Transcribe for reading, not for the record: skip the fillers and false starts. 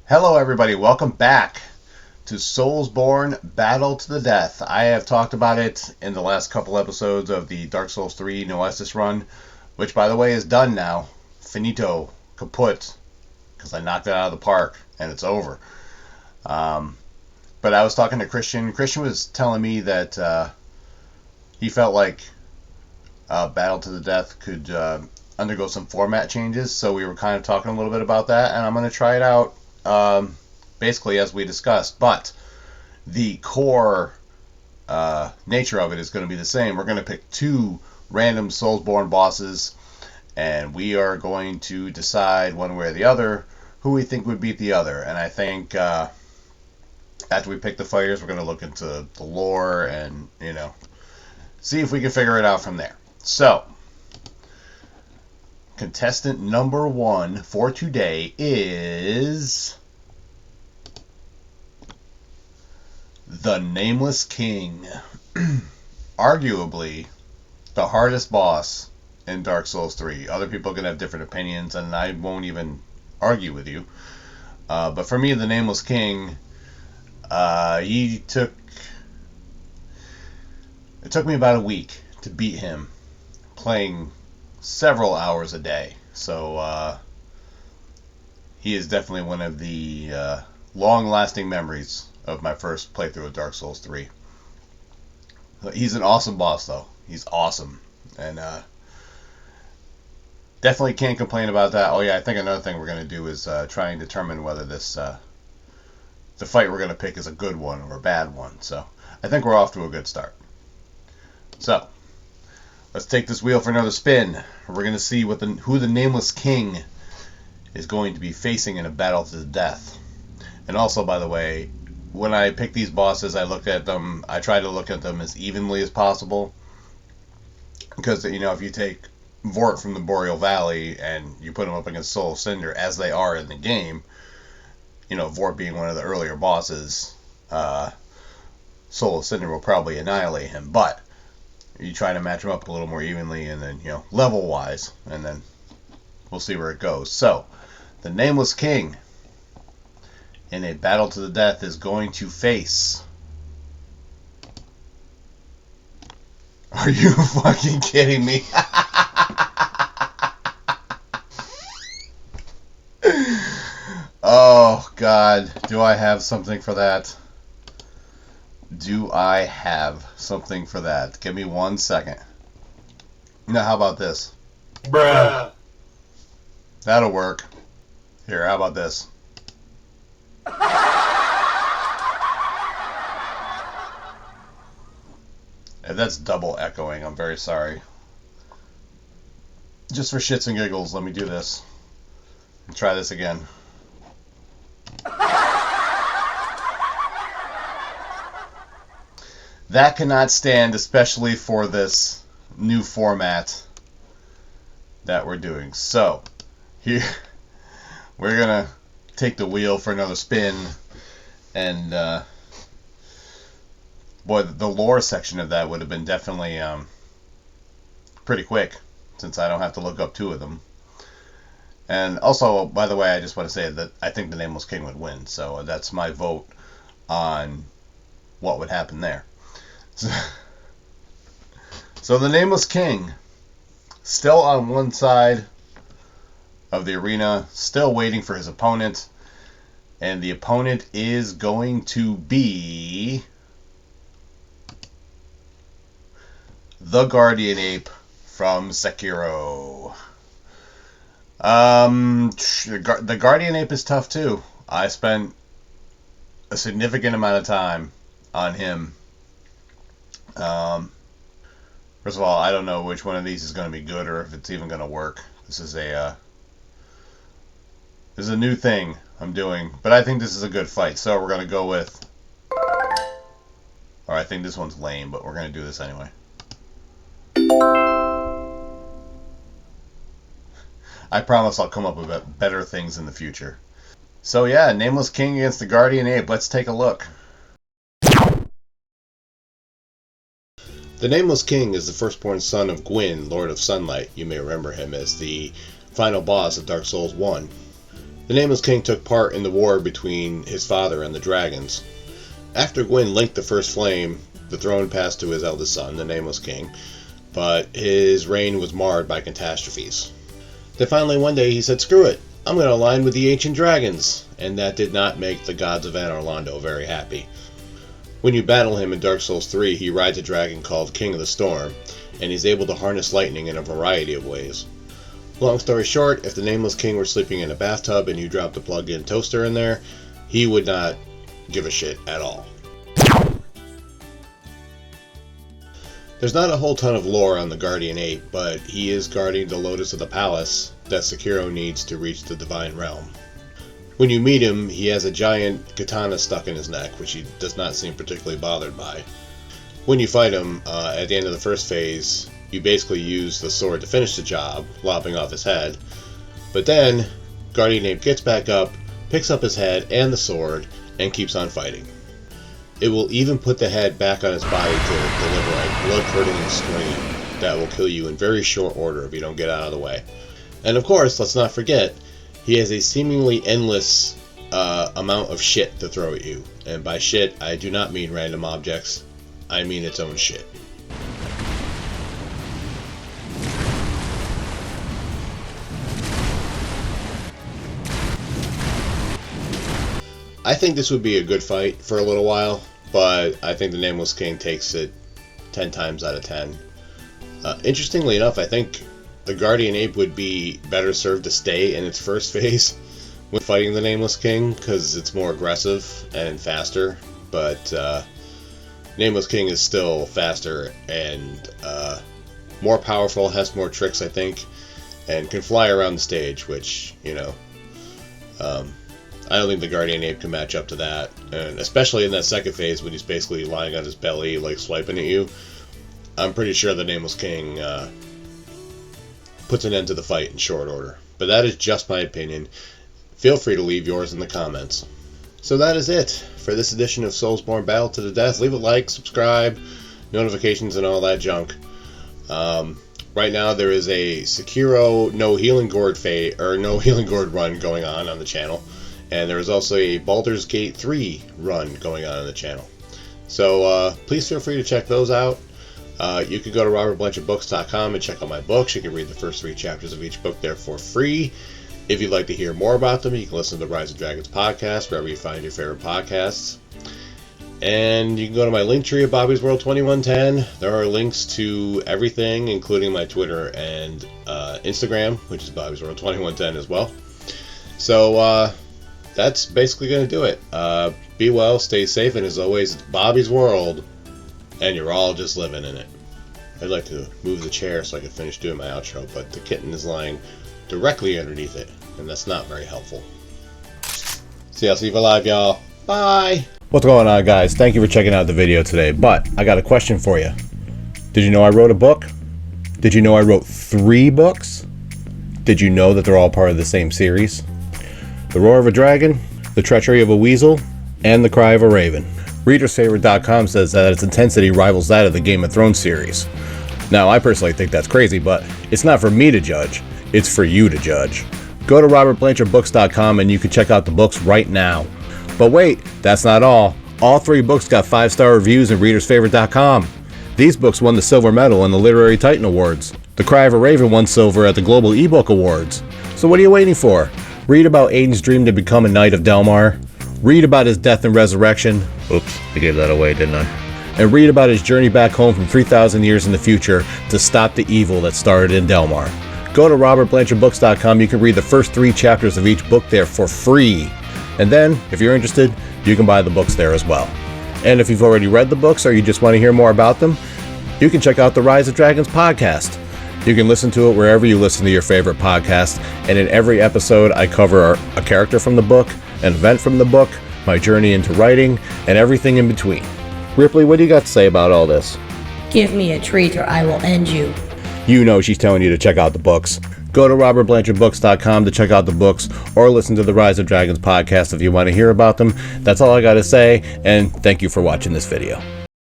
Hello everybody, welcome back to SoulsBorne Battle to the Death. I have talked about it in the last couple episodes of the Dark Souls 3 Noestis run, which by the way is done now. Finito, kaput, because I knocked it out of the park and it's over. But I was talking to Christian. Christian was telling me that he felt like Battle to the Death could undergo some format changes, so we were kind of talking a little bit about that, and I'm going to try it out basically as we discussed, but the core nature of it is going to be the same. We're going to pick two random SoulsBorne bosses, and we are going to decide one way or the other who we think would beat the other. And I think after we pick the fighters, we're going to look into the lore and, see if we can figure it out from there. So, contestant number 1 for today is the Nameless King. Arguably the hardest boss in Dark Souls 3. Other people can have different opinions, and I won't even argue with you. But for me, the Nameless King, it took me about a week to beat him, playing several hours a day. So he is definitely one of the long-lasting memories of my first playthrough of Dark Souls 3. He's an awesome boss, though. He's awesome. And definitely can't complain about that. Oh yeah, I think another thing we're going to do is try and determine whether the fight we're going to pick is a good one or a bad one. So I think we're off to a good start. So let's take this wheel for another spin. We're going to see who the Nameless King is going to be facing in a battle to the death. And also, by the way, when I pick these bosses, I try to look at them as evenly as possible. Because, if you take Vort from the Boreal Valley and you put him up against Soul of Cinder, as they are in the game, Vort being one of the earlier bosses, Soul of Cinder will probably annihilate him. But you try to match them up a little more evenly, and then, level-wise, and then we'll see where it goes. So, the Nameless King in a battle to the death is going to face... Are you fucking kidding me? Oh, God. Do I have something for that? Do I have something for that? Give me 1 second. Now, how about this? Bruh. That'll work. Here, how about this? If that's double echoing, I'm very sorry. Just for shits and giggles, let me do this. And try this again. That cannot stand, especially for this new format that we're doing. So, here, we're going to take the wheel for another spin, and boy, the lore section of that would have been definitely pretty quick, since I don't have to look up two of them. And also, by the way, I just want to say that I think the Nameless King would win, so that's my vote on what would happen there. So the Nameless King, still on one side of the arena, still waiting for his opponent, and the opponent is going to be the Guardian Ape from Sekiro. The Guardian Ape is tough too. I spent a significant amount of time on him. First of all, I don't know which one of these is going to be good or if it's even going to work. This is a new thing I'm doing, but I think this is a good fight. So we're going to go with, or I think this one's lame, but we're going to do this anyway. I promise I'll come up with better things in the future. So yeah, Nameless King against the Guardian Ape. Let's take a look. The Nameless King is the firstborn son of Gwyn, Lord of Sunlight. You may remember him as the final boss of Dark Souls 1. The Nameless King took part in the war between his father and the dragons. After Gwyn linked the first flame, the throne passed to his eldest son, the Nameless King, but his reign was marred by catastrophes. Then finally one day he said, "Screw it, I'm going to align with the ancient dragons," and that did not make the gods of Anor Londo very happy. When you battle him in Dark Souls 3, he rides a dragon called King of the Storm, and he's able to harness lightning in a variety of ways. Long story short, if the Nameless King were sleeping in a bathtub and you dropped a plug-in toaster in there, he would not give a shit at all. There's not a whole ton of lore on the Guardian Ape, but he is guarding the Lotus of the Palace that Sekiro needs to reach the Divine Realm. When you meet him, he has a giant katana stuck in his neck, which he does not seem particularly bothered by. When you fight him, at the end of the first phase, you basically use the sword to finish the job, lopping off his head. But then, Guardian Ape gets back up, picks up his head and the sword, and keeps on fighting. It will even put the head back on its body to deliver a blood-curdling scream that will kill you in very short order if you don't get out of the way. And of course, let's not forget, he has a seemingly endless amount of shit to throw at you. And by shit, I do not mean random objects, I mean its own shit. I think this would be a good fight for a little while, but I think the Nameless King takes it 10 times out of 10. Interestingly enough, I think the Guardian Ape would be better served to stay in its first phase when fighting the Nameless King, because it's more aggressive and faster, but Nameless King is still faster and more powerful, has more tricks, I think, and can fly around the stage, which, you know, I don't think the Guardian Ape can match up to that, and especially in that second phase when he's basically lying on his belly, like swiping at you. I'm pretty sure the Nameless King puts an end to the fight in short order. But that is just my opinion. Feel free to leave yours in the comments. So that is it for this edition of SoulsBorne Battle to the Death. Leave a like, subscribe, notifications, and all that junk. Right now there is a Sekiro No Healing Gourd run going on the channel. And there is also a Baldur's Gate 3 run going on the channel. So please feel free to check those out. You can go to robertblanchardbooks.com and check out my books. You can read the first 3 chapters of each book there for free. If you'd like to hear more about them, you can listen to the Rise of Dragons podcast, wherever you find your favorite podcasts. And you can go to my linktree at Bobby's World 2110. There are links to everything, including my Twitter and Instagram, which is Bobby's World 2110 as well. So, that's basically going to do it. Be well, stay safe, and as always, it's Bobby's World, and you're all just living in it. I'd like to move the chair so I can finish doing my outro, but the kitten is lying directly underneath it, and that's not very helpful. See, I'll see you live, y'all. Bye! What's going on, guys? Thank you for checking out the video today, but I got a question for you. Did you know I wrote a book? Did you know I wrote 3 books? Did you know that they're all part of the same series? The Roar of a Dragon, The Treachery of a Weasel, and The Cry of a Raven. ReadersFavorite.com says that its intensity rivals that of the Game of Thrones series. Now, I personally think that's crazy, but it's not for me to judge, it's for you to judge. Go to robertblanchardbooks.com and you can check out the books right now. But wait, that's not all. All 3 books got 5-star reviews in ReadersFavorite.com. These books won the Silver Medal in the Literary Titan Awards. The Cry of a Raven won Silver at the Global eBook Awards. So what are you waiting for? Read about Aiden's dream to become a Knight of Delmar. Read about his death and resurrection. Oops, I gave that away, didn't I? And read about his journey back home from 3,000 years in the future to stop the evil that started in Delmar. Go to robertblanchardbooks.com. You can read the first 3 chapters of each book there for free. And then, if you're interested, you can buy the books there as well. And if you've already read the books or you just want to hear more about them, you can check out the Rise of Dragons podcast. You can listen to it wherever you listen to your favorite podcast, and in every episode I cover a character from the book, an event from the book, my journey into writing, and everything in between. Ripley, what do you got to say about all this? Give me a treat or I will end you. You know she's telling you to check out the books. Go to robertblanchardbooks.com to check out the books, or listen to the Rise of Dragons podcast if you want to hear about them. That's all I got to say, and thank you for watching this video.